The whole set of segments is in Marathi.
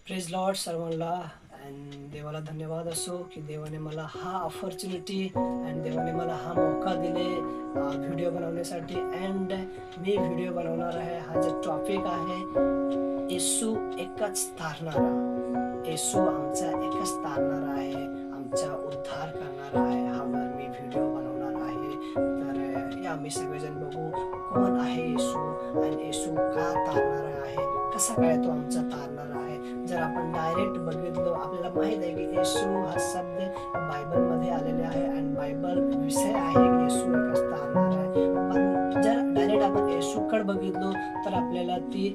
प्रेज लॉर्ड सर्वांना. अँड देवाला धन्यवाद असो की देवाने मला हा ऑपॉर्च्युनिटी अँड देवाने मला हा मौका दिले व्हिडिओ बनवण्यासाठी. अँड मी व्हिडिओ बनवणार आहे. हा जो टॉपिक आहे, येशू एकच तारणारा. येशू आमचा एकच तारणारा आहे, आमचा उद्धार करणारा आहे. हावर मी व्हिडिओ बनवणार आहे. तर या मी सगळेजण बघू कोण आहे येशू आणि येशू का तारणारा आहे, कसा काय तो आमचा तारणारा आहे. जर आपण डायरेक्ट बघितलो, आपल्याला माहित आहे की येशू हा शब्द बायबलमध्ये आलेले आहे आणि बायबल विषय आहे की येशू एकच तारणारा आहे. पण जर डायरेक्ट आपण येशूकडे बघितलो तर आपल्याला ती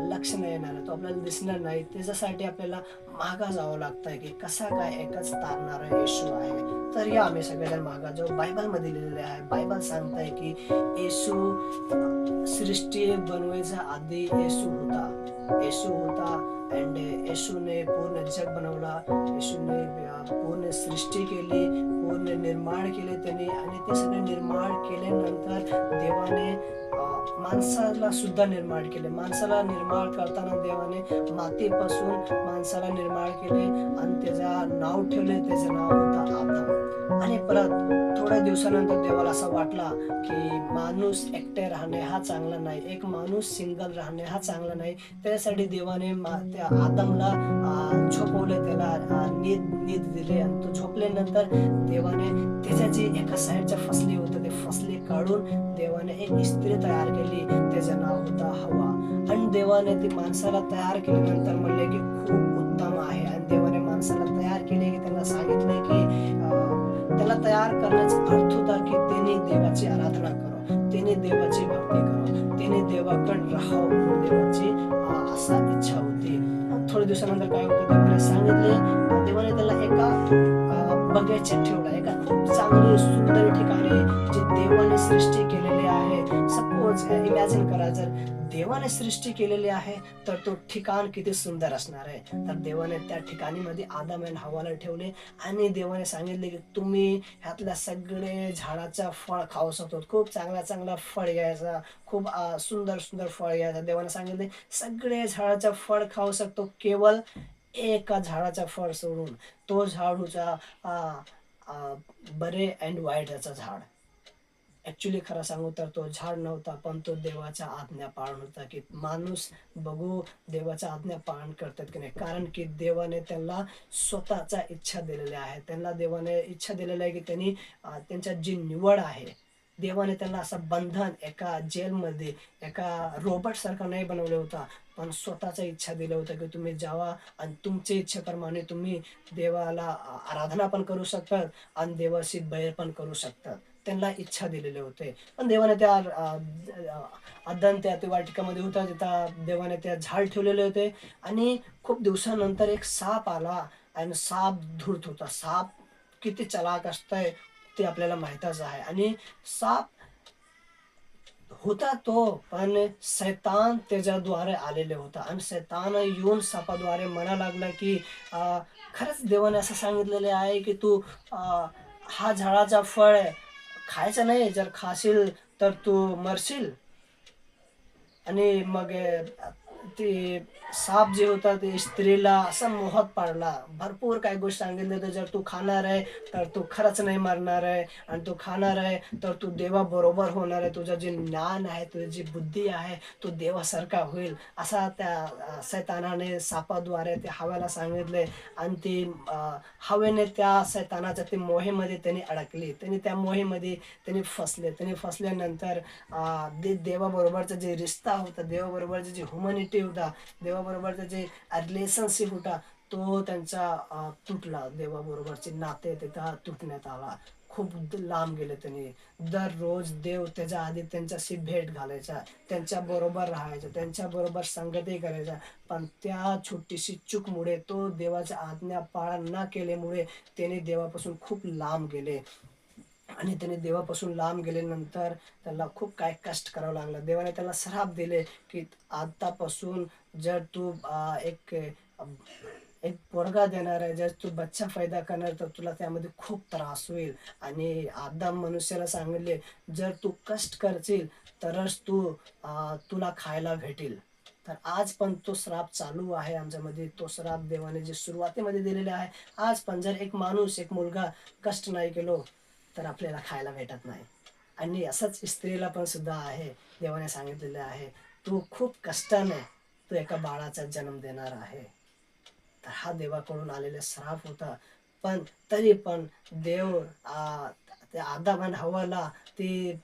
लक्ष नाही येणार, तो आपल्याला दिसणार नाही. त्याच्यासाठी आपल्याला मागा जावं लागतंय की कसा काय एकच तारणारा येशू आहे. तर या आम्ही सगळेजण मागा जाऊ. बायबलमध्ये लिहिलेले आहे. बायबल सांगताय की येशू सृष्टी बनवायच्या आधी येशू होता अँड येशूने पूर्ण जग बनवला. येशूने पूर्ण सृष्टी केली, पूर्ण निर्माण केले त्यांनी. आणि ते सगळे निर्माण केल्यानंतर देवाने माणसाला सुद्धा निर्माण केले. माणसाला निर्माण करताना देवाने मातीपासून माणसाला निर्माण केले आणि त्याचं नाव ठेवले. त्याचं नाव होतं आदम. आणि परत थोड्या दिवसानंतर देवाला असं वाटला की माणूस एकटे राहणे हा चांगला नाही, एक माणूस सिंगल राहणे हा चांगला नाही. त्यासाठी देवाने त्या आदमला झोपवले, त्याला नींद दिली. आणि तो झोपल्यानंतर देवाने त्याच्या जी एका साईडच्या फसली होतं ते फसली काढून देवाने एक स्त्री तयार केली. त्याचं नाव होतं हवा. आणि देवाने ती माणसाला तयार केल्यानंतर म्हणले की खूप उत्तम आहे. आणि देवाने माणसाला तयार केले की त्यांना सांगितले की त्याला तयार करण्याचा अर्थ होता की त्याने देवाची आराधना करो, त्याने देवाची भक्ती करो, त्याने देवाकडे राहावं म्हणून देवाची असा इच्छा होती. थोड्या दिवसानंतर काय होतं, देवाने सांगितले, देवाने त्याला एका बगीच्यात ठेवला, एका खूप चांगली सुंदर ठिकाणी जे देवाने सृष्टी केलेली आहे. सपोज इमॅजिन करा, जर देवाने सृष्टी केलेली आहे तर तो ठिकाण किती सुंदर असणार आहे. तर देवाने त्या ठिकाणी मध्ये आदम आणि हव्वाला ठेवले आणि देवाने सांगितले की तुम्ही ह्यातल्या सगळे झाडाचा फळ खाऊ शकतो. खूप चांगला फळ घ्यायचा, खूप सुंदर सुंदर फळ घ्यायचं. देवाने सांगितले सगळे झाडाचा फळ खाऊ शकतो, केवळ एका झाडाचा फळ सोडून. तो झाड होता बरे अँड वाईटचा झाड. ऍक्च्युली खरं सांगू तर तो झाड नव्हता, पण तो देवाचा आज्ञा पाळण होता की माणूस बघू देवाचा आज्ञा पालन करतात की नाही. कारण की देवाने त्यांना स्वतःचा इच्छा दिलेल्या आहे. त्यांना देवाने इच्छा दिलेली आहे की त्यांनी त्यांच्या जी निवड आहे, देवाने त्यांना असं बंधन एका जेलमध्ये एका रोबोट सारखा नाही बनवलं होता, पण स्वतःचा इच्छा दिलं होतं की तुम्ही जावा आणि तुमच्या इच्छेप्रमाणे तुम्ही देवाला आराधना पण करू शकतात आणि देवाशी बैर पण करू शकतात. त्यांना इच्छा दिलेले होते. पण देवाने त्या अद्दन त्या वाटिकामध्ये होता, तिथं देवाने त्या झाड ठेवलेले होते. आणि खूप दिवसानंतर एक साप आला आणि साप धूर्त होता. साप किती चलाक असतंय ते आपल्याला माहीतच आहे. आणि साप होता तो, पण शैतान त्याच्याद्वारे आलेले होता. आणि शैतान येऊन सापाद्वारे म्हणा लागला की खरंच देवाने असं सांगितलेले आहे की तू हा झाडाचा फळ खायचं नाही, जर खाशील तर तू मरशील. आणि मग ते साप जे होता ते स्त्रीला असा मोहात पाडला. भरपूर काही गोष्टी सांगितले तर जर तू खाणार आहे तर तू खरंच नाही मरणार आहे, आणि तू खाणार आहे तर तू देवाबरोबर होणार आहे. तुझं जे ज्ञान आहे, तुझी जी बुद्धी आहे, तो देवासारखा होईल, असा त्या सैतानाने सापाद्वारे ते हव्याला सांगितले. आणि ती हवेने त्या सैतानाच्या ते मोहेमध्ये त्यांनी अडकली. त्यांनी त्या मोहेमध्ये त्यांनी फसल्यानंतर देवाबरोबरचा जे रिश्ता होता, देवाबरोबरचा जे ह्युमॅनिटी होता, देवाबरोबरचा जे रिलेशनशिप होता, तो त्यांचा तुटला. देवाबरोबरचे नाते तिथं तुटण्यात आला. खूप लांब गेले त्यांनी. दररोज देव त्याच्या आधी त्यांच्याशी भेट घालायचा, त्यांच्या बरोबर राहायचा, त्यांच्या बरोबर संगती करायचा. पण त्या छोटीशी चूकमुळे, तो देवाच्या आज्ञा पालन न केल्यामुळे त्याने देवापासून खूप लांब गेले. आणि त्याने देवापासून लांब गेल्यानंतर त्याला खूप काय कष्ट करावं लागलं. देवाने त्याला श्राप दिले की आतापासून जर तू एक पोरगा देणार आहे, जर तू बच्चा पैदा करणार तर तुला त्यामध्ये खूप त्रास होईल. आणि आदम मनुष्याला सांगितले जर तू कष्ट करशील तरच तुला खायला भेटेल. तर आज पण तो श्राप चालू आहे आमच्यामध्ये. तो श्राप देवाने जे सुरुवातीमध्ये दिलेला आहे, आज पण जर एक माणूस, एक मुलगा कष्ट नाही केलो तर आपल्याला खायला भेटत नाही. आणि असंच स्त्रीला पण सुद्धा आहे. देवाने सांगितलेलं आहे, तू खूप कष्टाने तू एका बाळाचा जन्म देणार आहे. तर हा देवाकडून आलेला श्राप होता. पण तरी पण देव ते आदाम आणि हव्वाला ती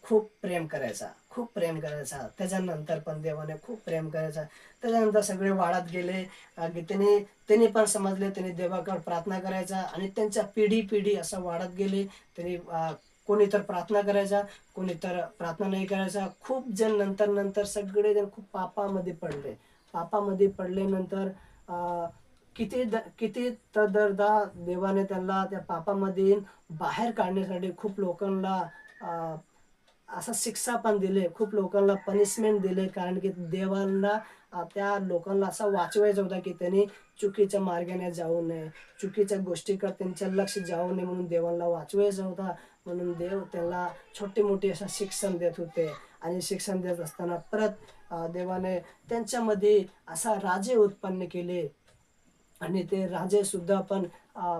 खूप प्रेम करायचा, खूप प्रेम करायचा. त्याच्यानंतर पण देवाने खूप प्रेम करायचा. त्याच्यानंतर सगळे वाढत गेले. त्यांनी त्यांनी पण समजले, त्यांनी देवाकडे प्रार्थना करायचा आणि त्यांच्या पिढी पिढी असं वाढत गेले. त्यांनी कोणी तर प्रार्थना करायचा, कोणी तर प्रार्थना नाही करायचा. खूप जण नंतर नंतर सगळेजण खूप पापामध्ये पडले. पापामध्ये पडल्यानंतर किती तदरदा देवाने त्यांना त्या पापामध्ये बाहेर काढण्यासाठी खूप लोकांना असं शिक्षा पण दिले, खूप लोकांना पनिशमेंट दिले. कारण की देवांना त्या लोकांना असं वाचवायचं होतं की त्यांनी चुकीच्या मार्गाने जाऊ नये, चुकीच्या गोष्टीकडे त्यांचं लक्ष जाऊ नये, म्हणून देवांना वाचवायचं होता. म्हणून देव त्याला छोटे मोठे असं शिक्षण देत होते. आणि शिक्षण देत असताना परत देवाने त्यांच्यामध्ये असा राजे उत्पन्न केले. आणि ते राजे सुद्धा पण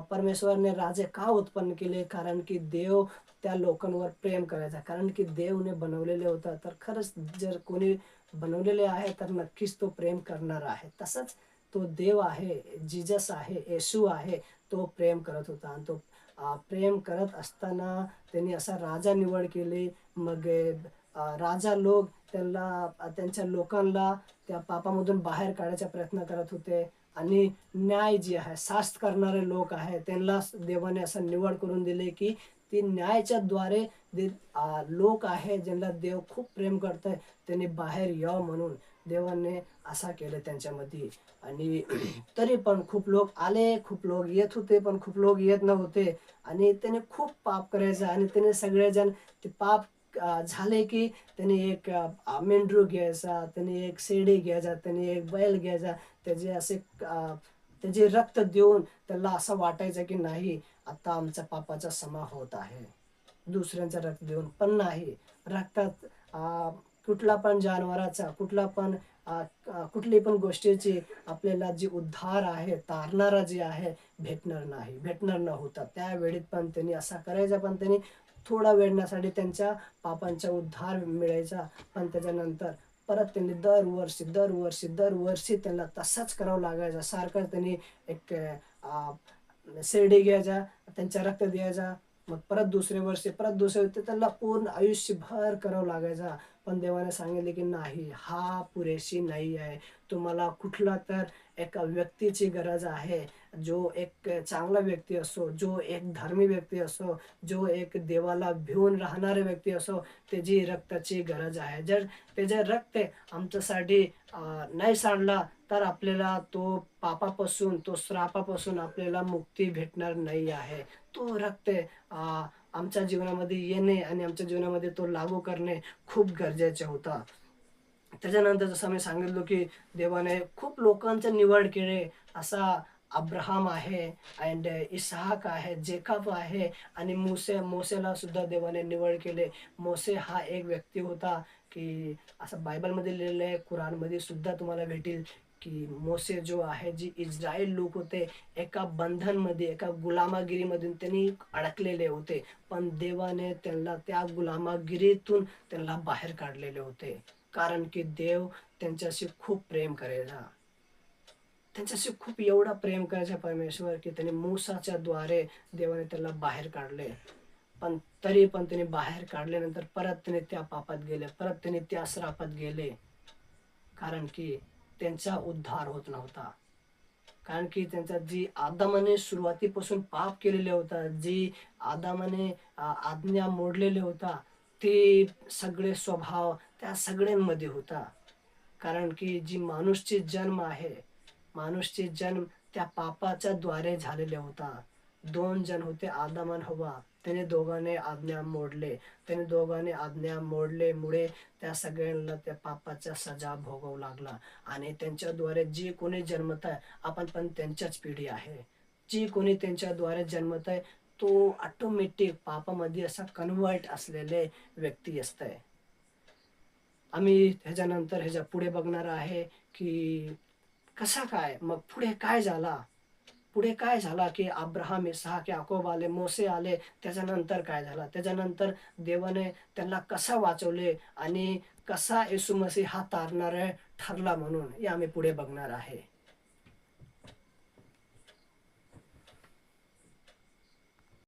परमेश्वरने राजे का उत्पन्न केले? कारण की देव त्या लोकांवर प्रेम करायचा. कारण की देवने बनवलेले होतं. तर खरंच जर कोणी बनवलेले आहे तर नक्कीच तो प्रेम करणार आहे. तसंच तो देव आहे, जीजस आहे, येशू आहे, तो प्रेम करत होता. आणि तो प्रेम करत असताना त्यांनी असा राजा निवड केली. मग राजा लोक त्यांना त्यांच्या लोकांना त्या पापामधून बाहेर काढायचा प्रयत्न करत होते. आणि न्याय जे आहे, शास्त्र करणारे लोक आहे, त्यांना देवाने असं निवड करून दिले की ती न्यायाच्या द्वारे लोक आहे ज्यांना देव खूप प्रेम करतंय, त्यांनी बाहेर यावं म्हणून देवाने असा केलं त्यांच्यामध्ये. आणि तरी पण खूप लोक आले, खूप लोक येत होते, पण खूप लोक येत नव्हते. आणि त्याने खूप पाप करायचं. आणि त्याने सगळेजण ते पाप झाले की त्यांनी एक मेंढरू घ्यायचा, त्यांनी एक शेळी घ्यायचा, त्यांनी एक बैल घ्यायचा. त्याचे असे त्याचे रक्त देऊन त्याला असं वाटायचं की नाही, आता आमच्या पापाचा क्षमा होत आहे. दुसऱ्यांचा रक्त देऊन पण नाही. रक्तात कुठला पण जनावराचा, कुठला पण कुठली पण गोष्टीची आपल्याला जी उद्धार आहे, तारणारा जे आहे, भेटणार न होता. त्या वेळेत पण त्यांनी असा करायचा. पण त्यांनी थोडा वेळण्यासाठी त्यांच्या पापांचा उद्धार मिळायचा. पण त्याच्यानंतर परत त्यांनी दरवर्षी त्यांना तसाच करावं लागायचं. सारखं त्यांनी एक शेरडी घ्यायचा, त्यांच्या रक्त द्यायचा. मग परत दुसरे वर्षी त्यांना पूर्ण आयुष्यभर करावं लागायचा. पण देवाने सांगितले की नाही, हा पुरेशी नाही आहे. तुम्हाला कुठला तर एका व्यक्तीची गरज आहे, जो एक चांगला व्यक्ती असो, जो एक धर्मी व्यक्ती असो, जो एक देवाला भिवून राहणारे व्यक्ती असो, त्याची रक्ताची गरज आहे. जर त्याचे रक्त आमच्यासाठी नाही सांडला तर आपल्याला तो पापापासून, तो श्रापापासून आपल्याला मुक्ती भेटणार नाही आहे. तो रक्त आमच्या जीवनामध्ये येणे आणि आमच्या जीवनामध्ये तो लागू करणे खूप गरजेचे होता. त्याच्यानंतर जसं मी सांगितलं की देवाने खूप लोकांचं निवड केले. असा अब्राहम आहे, अँड इसहाक आहे, जेकब आहे, आणि मोसेला सुद्धा देवाने निवड केले. मोसे हा एक व्यक्ती होता की असं बायबलमध्ये लिहिलेलं आहे, कुराणमध्ये सुद्धा तुम्हाला भेटेल की मोसे जो आहे, जी इस्रायल लोक होते, एका बंधनमध्ये, एका गुलामागिरीमधून त्यांनी अडकलेले होते. पण देवाने त्यांना त्या गुलामागिरीतून त्यांना बाहेर काढलेले होते. कारण की देव त्यांच्याशी खूप प्रेम करायचा. त्यांच्याशी खूप एवढा प्रेम करायचा परमेश्वर की त्याने मूसाच्या द्वारे देवाने त्याला बाहेर काढले. पण तरी पण त्याने बाहेर काढल्यानंतर परत त्याने त्या पापात गेले, परत त्याने त्या श्रापात गेले. कारण की त्यांचा उद्धार होत नव्हता. कारण की त्यांचा जी आदामाने सुरुवातीपासून पाप केलेले होता, जी आदामाने आज्ञा मोडलेले होता, ते सगळे स्वभाव त्या सगळ्यांमध्ये होता. कारण की जी माणूसची जन्म आहे, माणूसची जन्म त्या पापाच्या द्वारे झालेले होता. दोन जण होते, आदम आणि हव्वा. त्याने दोघांनी आज्ञा मोडले. त्याने दोघांनी आज्ञा मोडलेमुळे त्या सगळ्यांना त्या पापाचा सजा भोगावा लागला. आणि त्यांच्याद्वारे जी कोणी जन्मत आहे, आपण पण त्यांच्याच पिढी आहे. जी कोणी त्यांच्याद्वारे जन्मत आहे, तो ऑटोमॅटिक पापामध्ये असा कन्वर्ट असलेले व्यक्ती असतंय. आम्ही ह्याच्यानंतर ह्याच्या पुढे बघणार आहे की कसा काय मग पुढे काय झाला की अब्राहम, इसहाक, याकोब आले, मोसे आले, त्याच्यानंतर काय झाला, त्याच्यानंतर देवाने त्यांना कसा वाचवले आणि कसा येशू मसीह हा तारणारा ठरला म्हणून हे आम्ही पुढे बघणार आहे.